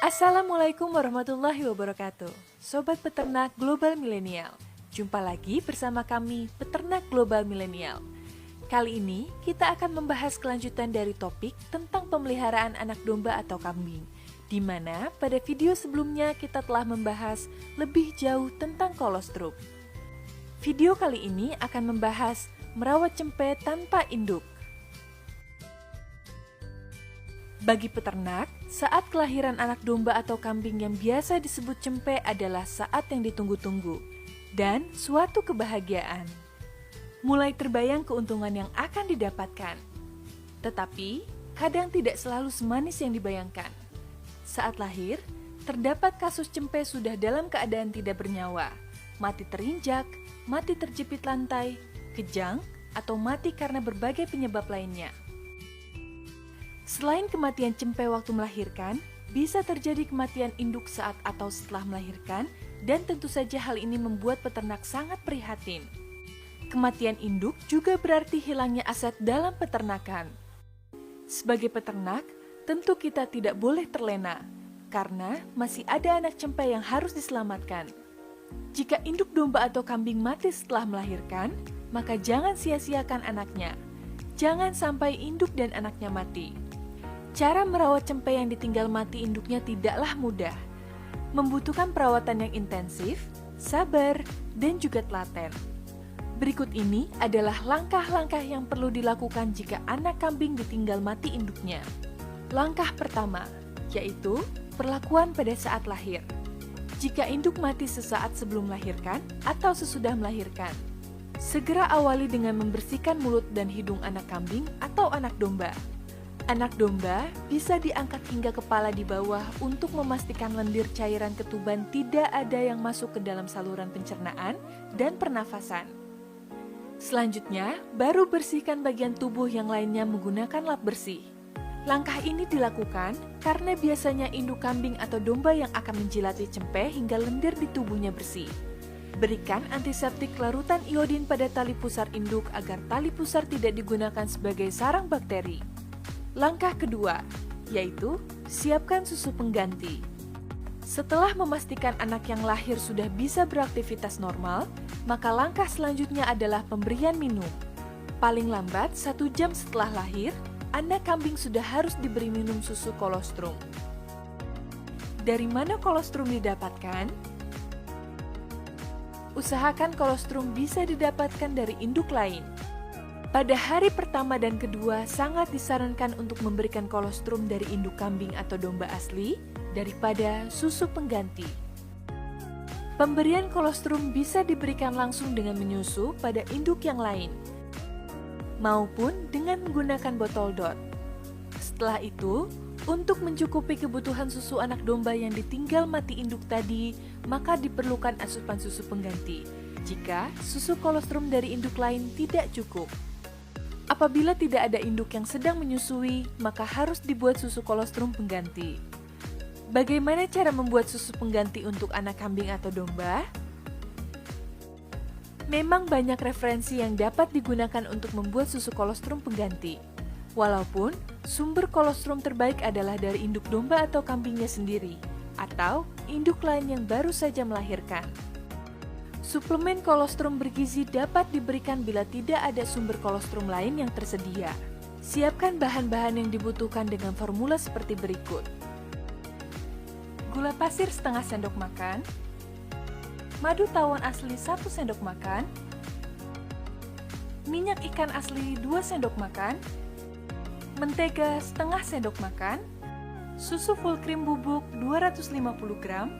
Assalamualaikum warahmatullahi wabarakatuh. Sobat Peternak Global Milenial. Jumpa lagi bersama kami, Peternak Global Milenial. Kali ini kita akan membahas kelanjutan dari topik tentang pemeliharaan anak domba atau kambing, di mana pada video sebelumnya kita telah membahas lebih jauh tentang kolostrum. Video kali ini akan membahas merawat cempe tanpa induk. Bagi peternak, saat kelahiran anak domba atau kambing yang biasa disebut cempe adalah saat yang ditunggu-tunggu dan suatu kebahagiaan. Mulai terbayang keuntungan yang akan didapatkan. Tetapi, kadang tidak selalu semanis yang dibayangkan. Saat lahir, terdapat kasus cempe sudah dalam keadaan tidak bernyawa, mati terinjak, mati terjepit lantai, kejang, atau mati karena berbagai penyebab lainnya. Selain kematian cempe waktu melahirkan, bisa terjadi kematian induk saat atau setelah melahirkan, dan tentu saja hal ini membuat peternak sangat prihatin. Kematian induk juga berarti hilangnya aset dalam peternakan. Sebagai peternak, tentu kita tidak boleh terlena, karena masih ada anak cempe yang harus diselamatkan. Jika induk domba atau kambing mati setelah melahirkan, maka jangan sia-siakan anaknya. Jangan sampai induk dan anaknya mati. Cara merawat cempe yang ditinggal mati induknya tidaklah mudah. Membutuhkan perawatan yang intensif, sabar, dan juga telaten. Berikut ini adalah langkah-langkah yang perlu dilakukan jika anak kambing ditinggal mati induknya. Langkah pertama, yaitu perlakuan pada saat lahir. Jika induk mati sesaat sebelum melahirkan atau sesudah melahirkan, segera awali dengan membersihkan mulut dan hidung anak kambing atau anak domba. Anak domba bisa diangkat hingga kepala di bawah untuk memastikan lendir cairan ketuban tidak ada yang masuk ke dalam saluran pencernaan dan pernafasan. Selanjutnya, baru bersihkan bagian tubuh yang lainnya menggunakan lap bersih. Langkah ini dilakukan karena biasanya induk kambing atau domba yang akan menjilati cempe hingga lendir di tubuhnya bersih. Berikan antiseptik larutan iodin pada tali pusar induk agar tali pusar tidak digunakan sebagai sarang bakteri. Langkah kedua, yaitu siapkan susu pengganti. Setelah memastikan anak yang lahir sudah bisa beraktivitas normal, maka langkah selanjutnya adalah pemberian minum. Paling lambat 1 jam setelah lahir, anak kambing sudah harus diberi minum susu kolostrum. Dari mana kolostrum didapatkan? Usahakan kolostrum bisa didapatkan dari induk lain. Pada hari pertama dan kedua, sangat disarankan untuk memberikan kolostrum dari induk kambing atau domba asli daripada susu pengganti. Pemberian kolostrum bisa diberikan langsung dengan menyusu pada induk yang lain, maupun dengan menggunakan botol dot. Setelah itu, untuk mencukupi kebutuhan susu anak domba yang ditinggal mati induk tadi, maka diperlukan asupan susu pengganti, jika susu kolostrum dari induk lain tidak cukup. Apabila tidak ada induk yang sedang menyusui, maka harus dibuat susu kolostrum pengganti. Bagaimana cara membuat susu pengganti untuk anak kambing atau domba? Memang banyak referensi yang dapat digunakan untuk membuat susu kolostrum pengganti. Walaupun sumber kolostrum terbaik adalah dari induk domba atau kambingnya sendiri, atau induk lain yang baru saja melahirkan. Suplemen kolostrum bergizi dapat diberikan bila tidak ada sumber kolostrum lain yang tersedia. Siapkan bahan-bahan yang dibutuhkan dengan formula seperti berikut. Gula pasir setengah sendok makan, madu tawon asli 1 sendok makan, minyak ikan asli 2 sendok makan, mentega setengah sendok makan, susu full cream bubuk 250 gram,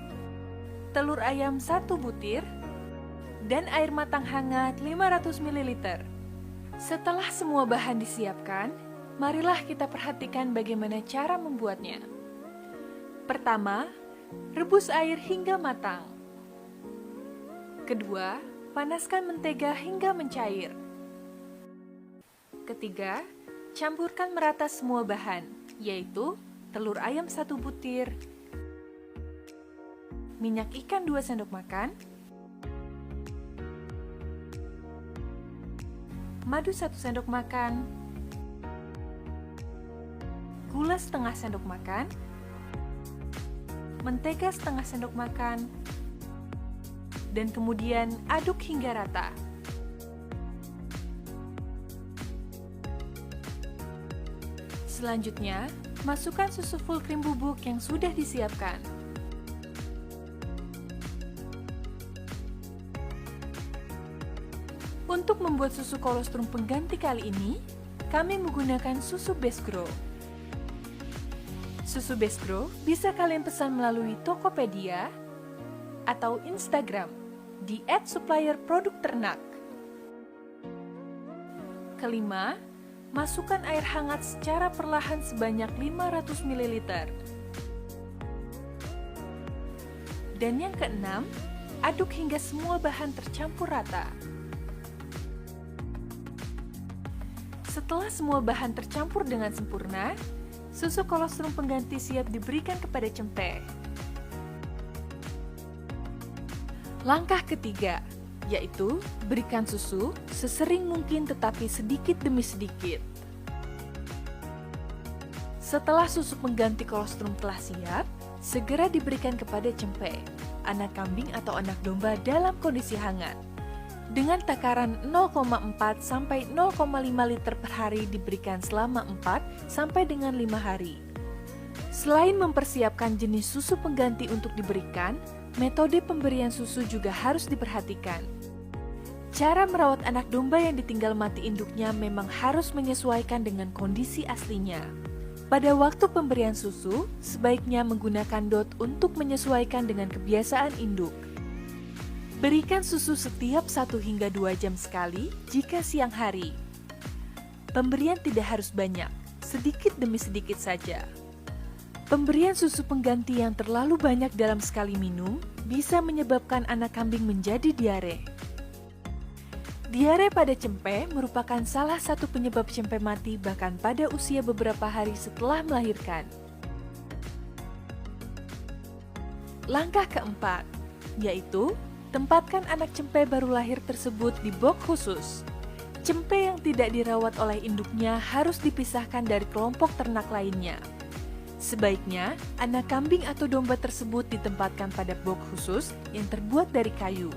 telur ayam 1 butir, dan air matang hangat 500 ml. Setelah semua bahan disiapkan, marilah kita perhatikan bagaimana cara membuatnya. Pertama, rebus air hingga matang. Kedua, panaskan mentega hingga mencair. Ketiga, campurkan merata semua bahan, yaitu telur ayam 1 butir, minyak ikan 2 sendok makan, madu 1 sendok makan, gula setengah sendok makan, mentega setengah sendok makan, dan kemudian aduk hingga rata. Selanjutnya, masukkan susu full krim bubuk yang sudah disiapkan. Untuk membuat susu kolostrum pengganti kali ini, kami menggunakan susu Best Grow. Susu Best Grow bisa kalian pesan melalui Tokopedia atau Instagram di @supplierprodukternak. Kelima, masukkan air hangat secara perlahan sebanyak 500 ml. Dan yang keenam, aduk hingga semua bahan tercampur rata. Setelah semua bahan tercampur dengan sempurna, susu kolostrum pengganti siap diberikan kepada cempe. Langkah ketiga, yaitu berikan susu sesering mungkin tetapi sedikit demi sedikit. Setelah susu pengganti kolostrum telah siap, segera diberikan kepada cempe, anak kambing atau anak domba dalam kondisi hangat. Dengan takaran 0,4 sampai 0,5 liter per hari diberikan selama 4 sampai dengan 5 hari. Selain mempersiapkan jenis susu pengganti untuk diberikan, metode pemberian susu juga harus diperhatikan. Cara merawat anak domba yang ditinggal mati induknya memang harus menyesuaikan dengan kondisi aslinya. Pada waktu pemberian susu, sebaiknya menggunakan DOT untuk menyesuaikan dengan kebiasaan induk. Berikan susu setiap 1 hingga 2 jam sekali jika siang hari. Pemberian tidak harus banyak, sedikit demi sedikit saja. Pemberian susu pengganti yang terlalu banyak dalam sekali minum bisa menyebabkan anak kambing menjadi diare. Diare pada cempe merupakan salah satu penyebab cempe mati bahkan pada usia beberapa hari setelah melahirkan. Langkah keempat, yaitu tempatkan anak cempe baru lahir tersebut di box khusus. Cempe yang tidak dirawat oleh induknya harus dipisahkan dari kelompok ternak lainnya. Sebaiknya, anak kambing atau domba tersebut ditempatkan pada box khusus yang terbuat dari kayu.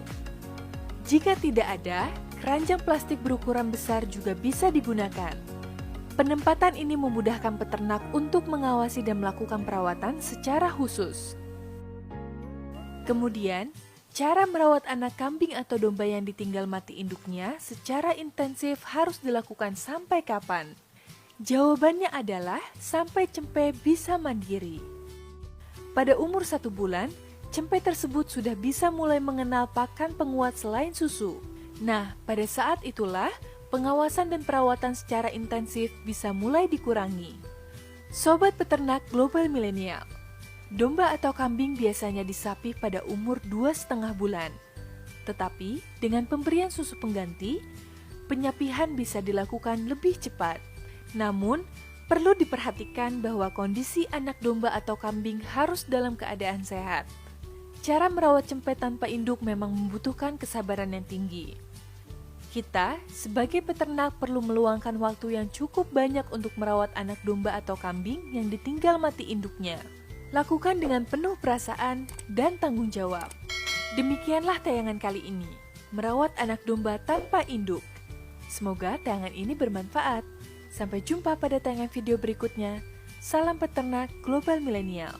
Jika tidak ada, keranjang plastik berukuran besar juga bisa digunakan. Penempatan ini memudahkan peternak untuk mengawasi dan melakukan perawatan secara khusus. Kemudian, cara merawat anak kambing atau domba yang ditinggal mati induknya secara intensif harus dilakukan sampai kapan? Jawabannya adalah sampai cempe bisa mandiri. Pada umur 1 bulan, cempe tersebut sudah bisa mulai mengenal pakan penguat selain susu. Nah, pada saat itulah pengawasan dan perawatan secara intensif bisa mulai dikurangi. Sobat peternak global milenial, domba atau kambing biasanya disapih pada umur 2,5 bulan. Tetapi, dengan pemberian susu pengganti, penyapihan bisa dilakukan lebih cepat. Namun, perlu diperhatikan bahwa kondisi anak domba atau kambing harus dalam keadaan sehat. Cara merawat cempe tanpa induk memang membutuhkan kesabaran yang tinggi. Kita, sebagai peternak, perlu meluangkan waktu yang cukup banyak untuk merawat anak domba atau kambing yang ditinggal mati induknya. Lakukan dengan penuh perasaan dan tanggung jawab. Demikianlah tayangan kali ini, merawat anak domba tanpa induk. Semoga tayangan ini bermanfaat. Sampai jumpa pada tayangan video berikutnya. Salam peternak global milenial.